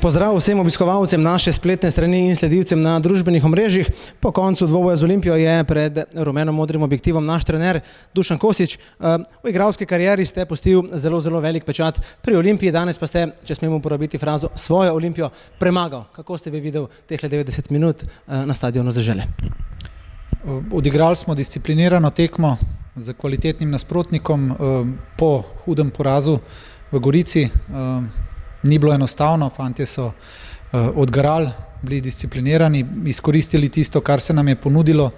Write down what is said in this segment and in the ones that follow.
Pozdrav vsem obiskovalcem naše spletne strani in sledilcem na družbenih omrežjih. Po koncu dvoboja z Olimpijo je pred rumeno-modrim objektivom naš trener Dušan Kosič. V igralski karieri ste pustil zelo velik pečat pri Olimpiji, danes pa ste, če smemo uporabiti frazo, svojo Olimpijo premagal. Kako ste vi videl teh 90 minut na stadionu Zažele? Odigrali smo disciplinirano tekmo z kvalitetnim nasprotnikom po hudem porazu v Gorici. Ni bilo enostavno, fantje so odgarali, bili disciplinirani, izkoristili tisto, kar se nam je ponudilo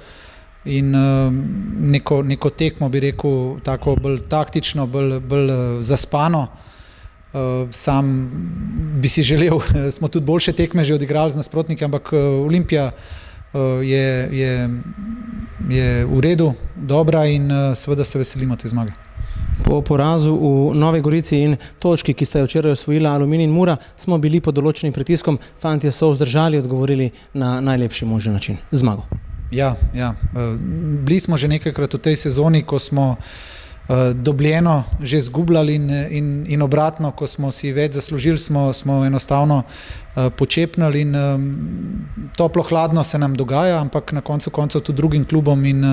in neko tekmo, bi rekel, tako bolj taktično, bolj zaspano. Sam bi si želel, smo tudi boljše tekme že odigrali z nasprotniki, ampak Olimpija je v redu, dobra in seveda se veselimo te zmage. Po porazu v Novi Gorici in točki, ki sta jo včeraj osvojila Aluminij in Mura, smo bili pod določenim pritiskom, fantje so vzdržali, odgovorili na najlepši možen način, zmago. Ja. Bili smo že nekajkrat v tej sezoni, ko smo dobljeno že zgubljali in obratno, ko smo si več zaslužili, smo enostavno počepnili in toplo-hladno se nam dogaja, ampak na koncu koncev tudi drugim klubom in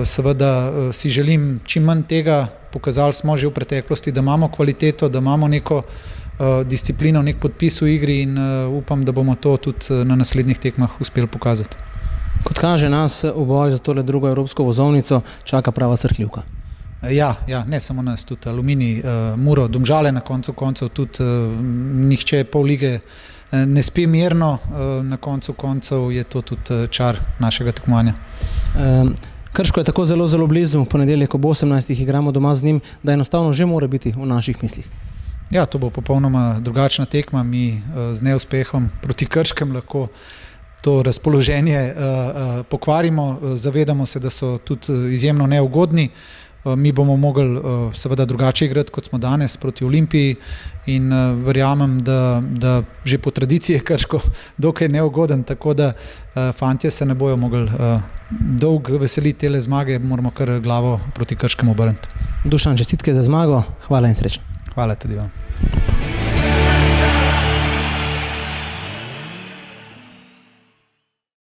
seveda si želim čim manj tega. Pokazali smo že v preteklosti, da imamo kvaliteto, da imamo neko disciplino, nek podpis v igri in upam, da bomo to tudi na naslednjih tekmah uspeli pokazati. Kot kaže, nas v boju za tole drugo evropsko vozovnico čaka prava srhljivka. Ja, ne samo nas, tudi Aluminij, Muro, Domžale na koncu koncev, tudi nihče pol lige ne spi mirno, na koncu koncev je to tudi čar našega tekmovanja. Krško je tako zelo blizu, ponedeljek ob 18. igramo doma z njim, da enostavno že mora biti v naših mislih. Ja, to bo popolnoma drugačna tekma, mi z neuspehom proti Krškem lahko to razpoloženje pokvarimo, zavedamo se, da so tudi izjemno neugodni. Mi bomo mogli seveda drugače igrati, kot smo danes proti Olimpiji in verjamem, da že po tradiciji je Krško dokaj neugoden, tako da fantje se ne bojo mogli dolgo veseliti tele zmage, moramo kar glavo proti Krškemu obrniti. Dušan, čestitke za zmago, hvala in srečno. Hvala tudi vam.